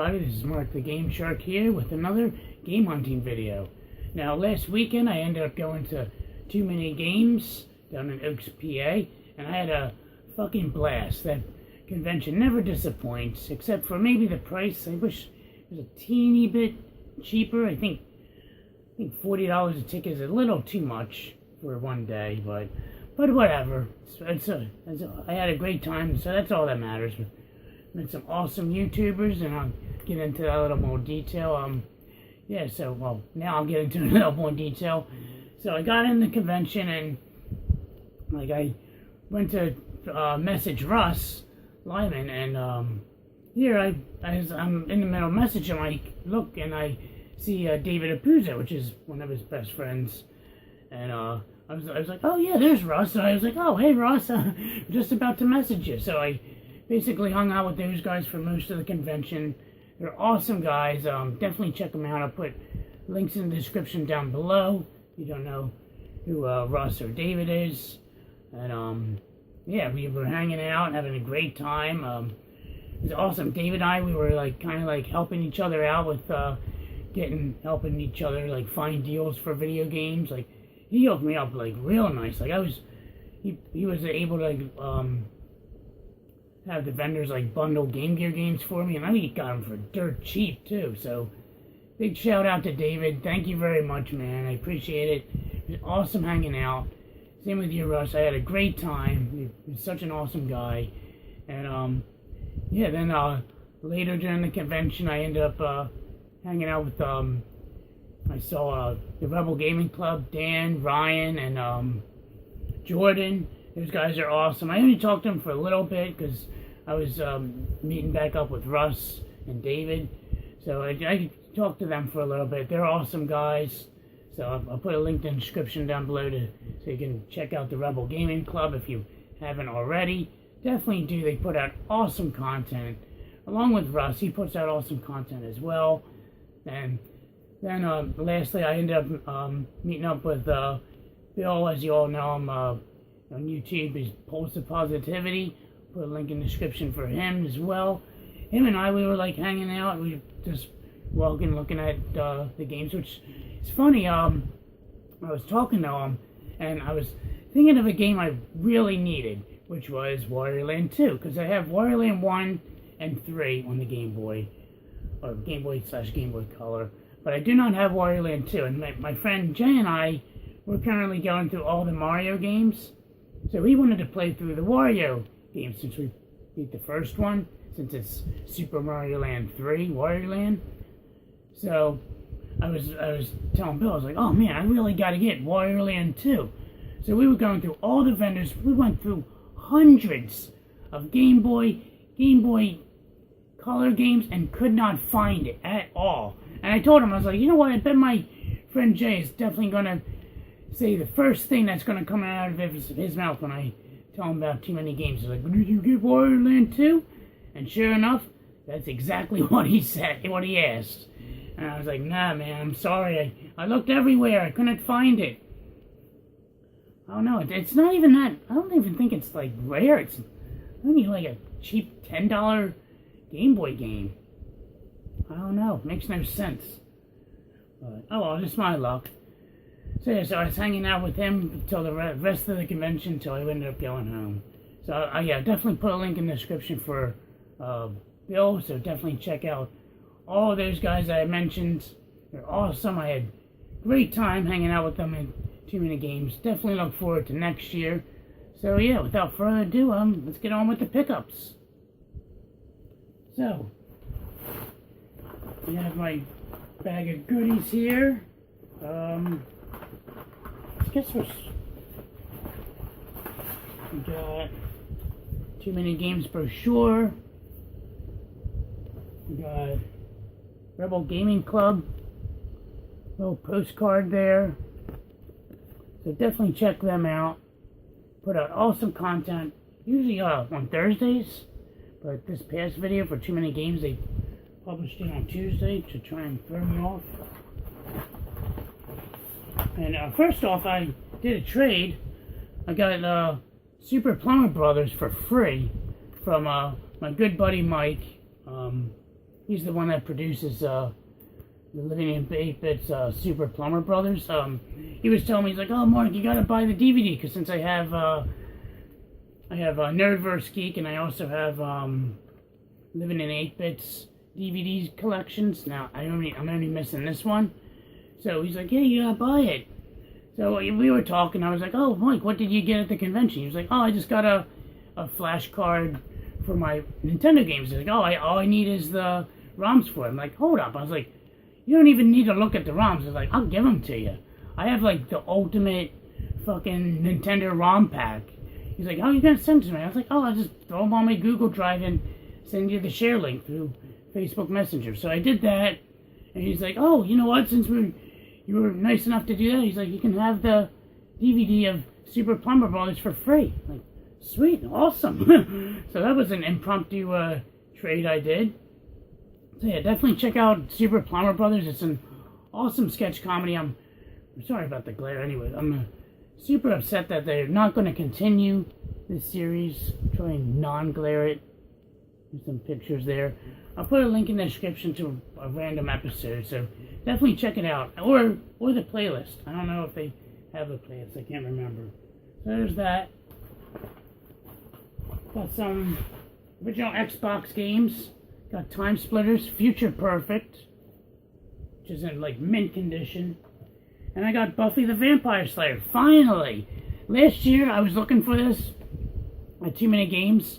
everybody, this is Mark the Game Shark here with another game hunting video. Now last weekend I ended up going to TooManyGames down in Oaks, PA, and I had a fucking blast. That convention never disappoints, except for maybe the price. I wish it was a teeny bit cheaper. I think $40 a ticket is a little too much for one day, but whatever. I had a great time, so that's all that matters. Met some awesome YouTubers, and I'll get into that a little more detail. Now I'll get into a little more detail. So I got in the convention, and I went to message Russ Lyman, and I'm in the middle of messaging, I look and I see David Apuzzo, which is one of his best friends, and I was like, oh yeah, there's Russ. And I was like, oh hey Russ, I'm just about to message you. So I basically hung out with those guys for most of the convention. They're awesome guys. Definitely check them out. I'll put links in the description down below if you don't know who Russ or David is. And we were hanging out, having a great time. It was awesome. David and I, we were kind of helping each other out with helping each other find deals for video games. He hooked me up real nice. He was able to have the vendors bundle Game Gear games for me, and I got them for dirt cheap too. So big shout out to David. Thank you very much, man. I appreciate it. It was awesome hanging out. Same with you, Russ. I had a great time. You're such an awesome guy. And then later during the convention, I ended up hanging out with I saw the Rebel Gaming Club, Dan, Bryan, and Jordan. Those guys are awesome. I only talked to them for a little bit because I was meeting back up with Russ and David. So I talked to them for a little bit. They're awesome guys. So I'll put a link in the description down below so you can check out the Rebel Gaming Club if you haven't already. Definitely do. They put out awesome content. Along with Russ, he puts out awesome content as well. And then lastly, I ended up meeting up with Bill. As you all know, I'm on YouTube. He's Pulse of Positivity. Put a link in the description for him as well. Him and I, we were hanging out. We were just walking, looking at the games, which is funny. I was talking to him, and I was thinking of a game I really needed, which was Wario Land 2, because I have Wario Land 1 and 3 on the Game Boy, or Game Boy/Game Boy Color, but I do not have Wario Land 2, and my friend Jay and I, we're currently going through all the Mario games, so we wanted to play through the Wario games since we beat the first one, since it's Super Mario Land 3, Wario Land. So I was telling Bill, I was like, oh man, I really got to get Wario Land 2. So we were going through all the vendors. We went through hundreds of Game Boy Color games and could not find it at all. And I told him, I was like, you know what, I bet my friend Jay is definitely going to say the first thing that's going to come out of his mouth when I tell him about TooManyGames. He's like, did you get Wario Land 2? And sure enough, that's exactly what he said, what he asked. And I was like, nah, man, I'm sorry. I looked everywhere. I couldn't find it. I don't know. It's not even that. I don't even think it's rare. It's only a cheap $10 Game Boy game. I don't know. Makes no sense. But, oh well, just my luck. So yeah, so I was hanging out with him until the rest of the convention until I ended up going home. So definitely put a link in the description for Bill. So definitely check out all those guys I mentioned. They're awesome. I had a great time hanging out with them at TooManyGames. Definitely look forward to next year. So yeah, without further ado, let's get on with the pickups. So, we have my bag of goodies here. I guess we got TooManyGames brochure. We got Rebel Gaming Club, little postcard there. So definitely check them out. Put out awesome content, usually on Thursdays, but this past video for TooManyGames, they published it on Tuesday to try and throw me off. And first off, I did a trade. I got Super Plumber Brothers for free from my good buddy Mike. He's the one that produces the Living in 8-Bits Super Plumber Brothers. He was telling me, he's like, oh, Mark, you gotta buy the DVD, because since I have Nerdverse Geek, and I also have Living in 8-Bits DVD collections. Now, I'm only missing this one. So he's like, yeah, you gotta buy it. So we were talking, I was like, oh, Mike, what did you get at the convention? He was like, oh, I just got a flash card for my Nintendo games. He's like, oh, all I need is the ROMs for it. I'm like, hold up. I was like, you don't even need to look at the ROMs. He's like, I'll give them to you. I have, like, the ultimate fucking Nintendo ROM pack. He's like, how are you going to send it to me? I was like, oh, I'll just throw them on my Google Drive and send you the share link through Facebook Messenger. So I did that, and he's like, oh, you know what, since you were nice enough to do that, he's like, you can have the DVD of Super Plumber Brothers for free. I'm like, sweet, awesome. So that was an impromptu trade I did. So yeah, definitely check out Super Plumber Brothers. It's an awesome sketch comedy. I'm sorry about the glare anyway. I'm super upset that they're not going to continue this series. Try and non-glare it. There's some pictures there. I'll put a link in the description to a random episode, so definitely check it out. Or the playlist. I don't know if they have a playlist. I can't remember. So there's that. Got some original Xbox games. Got Time Splitters, Future Perfect, which is in like mint condition. And I got Buffy the Vampire Slayer, finally! Last year I was looking for this at TooManyGames,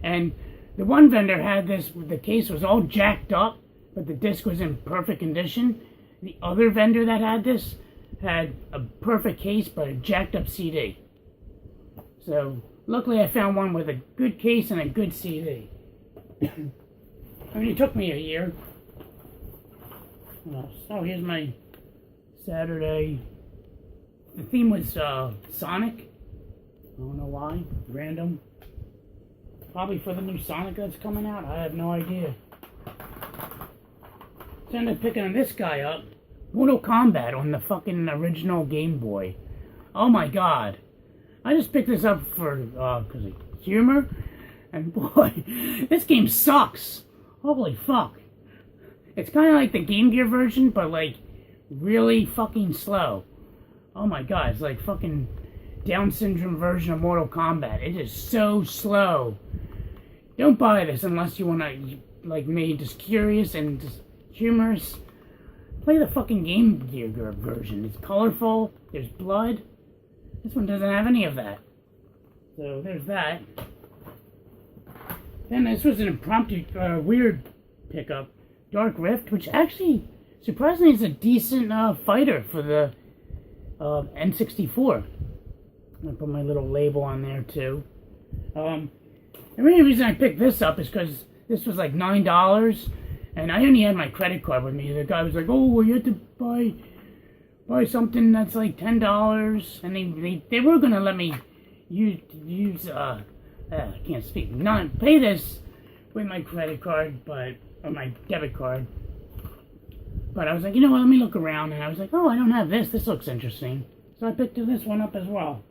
and the one vendor had this, the case was all jacked up, but the disc was in perfect condition. The other vendor that had this had a perfect case, but a jacked up CD. So, luckily I found one with a good case and a good CD. I mean, it took me a year. Oh, here's my Saturday. The theme was Sonic. I don't know why. Random. Probably for the new Sonic that's coming out. I have no idea. So I ended up picking this guy up. Mortal Kombat on the fucking original Game Boy. Oh my god. I just picked this up for, because of humor. And boy, this game sucks. Holy fuck. It's kind of like the Game Gear version, but like really fucking slow. Oh my god, it's like fucking Down syndrome version of Mortal Kombat. It is so slow. Don't buy this unless you want to, like me, just curious and just humorous. Play the fucking Game Gear version. It's colorful, there's blood. This one doesn't have any of that. So there's that. Then this was an impromptu, weird pickup. Dark Rift, which actually, surprisingly, is a decent fighter for the N64. I'm going to put my little label on there, too. The main reason I picked this up is because this was like $9, and I only had my credit card with me. The guy was like, oh, well, you have to buy something that's like $10, and they were going to let me use I can't speak. Not pay this with my credit card, or my debit card. But I was like, you know what? Let me look around, and I was like, oh, I don't have this. This looks interesting. So I picked this one up as well.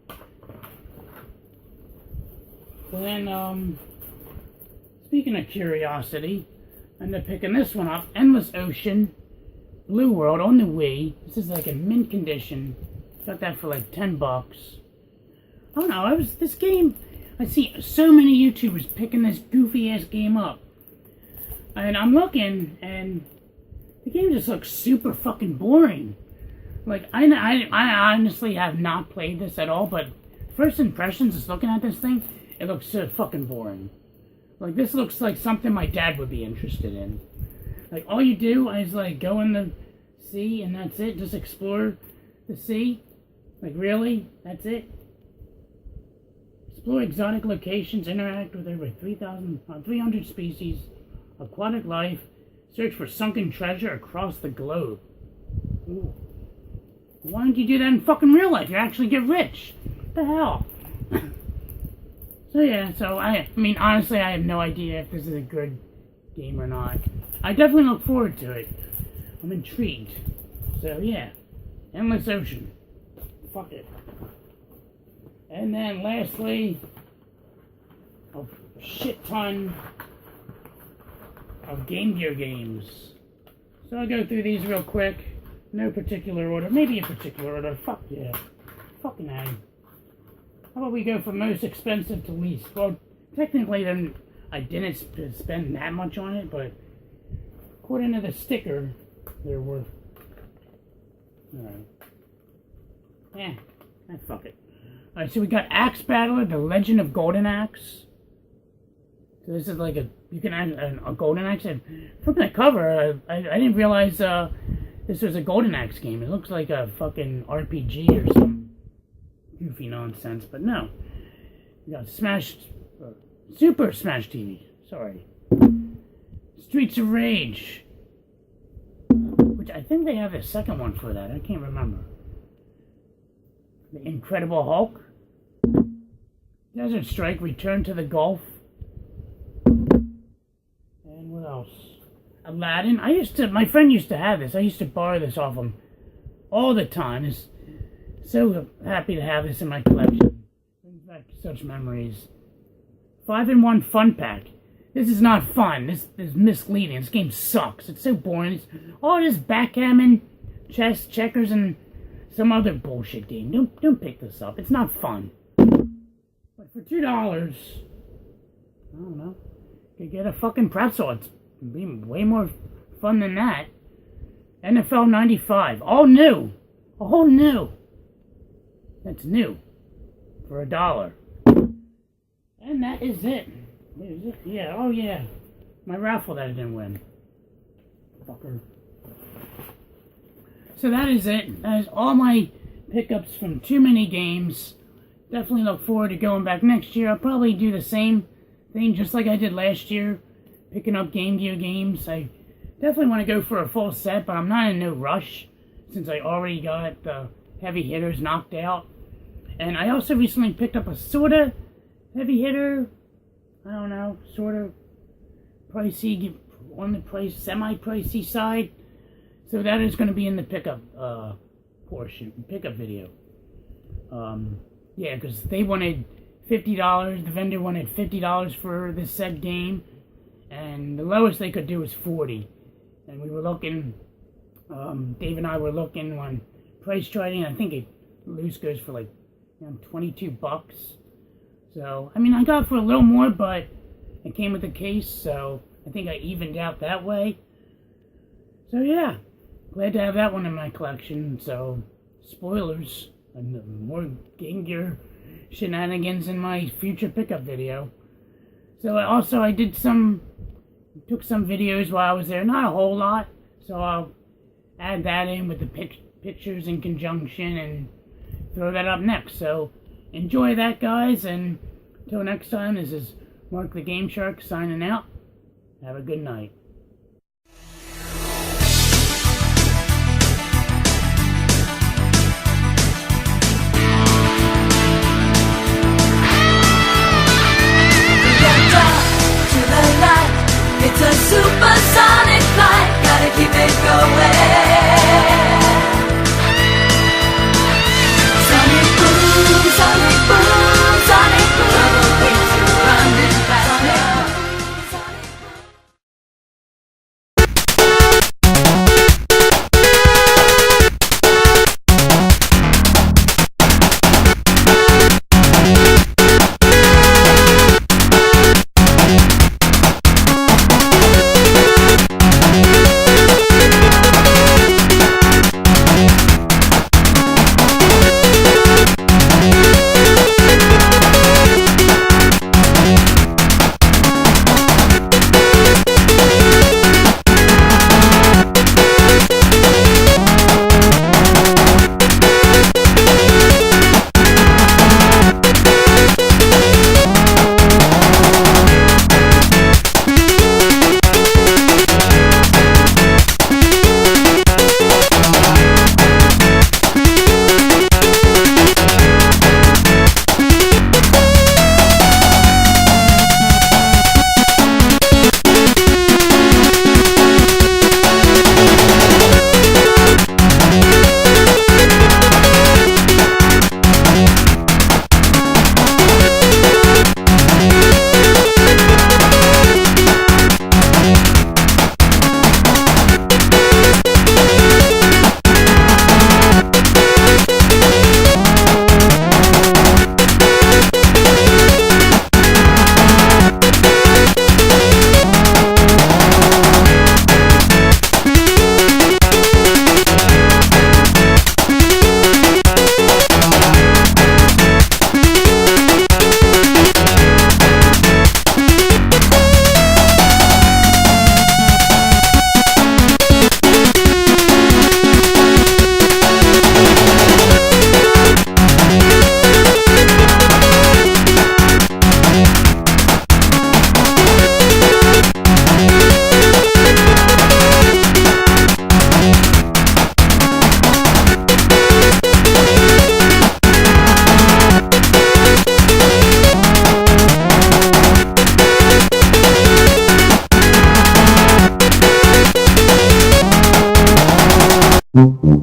So then, speaking of curiosity, I ended up picking this one up. Endless Ocean, Blue World on the Wii. This is like in mint condition. Got that for like $10. I don't know. This game. I see so many YouTubers picking this goofy-ass game up. And I'm looking, and the game just looks super fucking boring. Like, I honestly have not played this at all, but first impressions, just looking at this thing, it looks so fucking boring. Like, this looks like something my dad would be interested in. Like, all you do is, like, go in the sea, and that's it? Just explore the sea? Like, really? That's it? Explore exotic locations, interact with over 300 species, aquatic life, search for sunken treasure across the globe. Ooh. Why don't you do that in fucking real life? You actually get rich. What the hell? So yeah, I mean, honestly, I have no idea if this is a good game or not. I definitely look forward to it. I'm intrigued. So yeah, Endless Ocean. Fuck it. And then lastly, a shit ton of Game Gear games. So I'll go through these real quick. No particular order. Maybe a particular order. Fuck yeah. Fucking A. How about we go from most expensive to least? Well, technically then I didn't spend that much on it, but according to the sticker, they're worth... Alright. Fuck it. Alright, so we got Axe Battler, The Legend of Golden Axe. So this is like you can add a Golden Axe. And from the cover, I didn't realize this was a Golden Axe game. It looks like a fucking RPG or some goofy nonsense, but no. We got Super Smash TV. Sorry. Streets of Rage. Which I think they have a second one for that. I can't remember. The Incredible Hulk. Desert Strike, Return to the Gulf. And what else? Aladdin. My friend used to have this. I used to borrow this off him all the time. It's so happy to have this in my collection. Brings back such memories. 5-in-1 Fun Pack. This is not fun. This is misleading. This game sucks. It's so boring. It's all this backgammon, chess, checkers, and some other bullshit game. Don't pick this up. It's not fun. But for $2, I don't know, you could get a fucking pretzel. It's be way more fun than that. NFL 95. All new. All new. That's new. For $1. And that is it. Is it? Yeah, oh yeah. My raffle that I didn't win. Fucker. So that is it. That is all my pickups from Too Many Games. Definitely look forward to going back next year. I'll probably do the same thing just like I did last year. Picking up Game Gear games. I definitely want to go for a full set, but I'm not in no rush since I already got the heavy hitters knocked out. And I also recently picked up a sorta heavy hitter. I don't know, sort of pricey, on the semi-pricey side. So that is going to be in the pickup pickup video. Yeah, because they wanted $50. The vendor wanted $50 for this said game, and the lowest they could do was $40. And we were looking. Dave and I were looking on price charting. I think it loose goes for like $22. So, I mean, I got it for a little more, but it came with the case, so I think I evened out that way. So, yeah, glad to have that one in my collection. So, spoilers, and more Game Gear shenanigans in my future pickup video. So, I took some videos while I was there, not a whole lot, so I'll add that in with the pictures in conjunction and throw that up next. So, enjoy that, guys, and until next time, this is Mark the Game Shark signing out. Have a good night. It's a supersonic flight, gotta keep it going. you.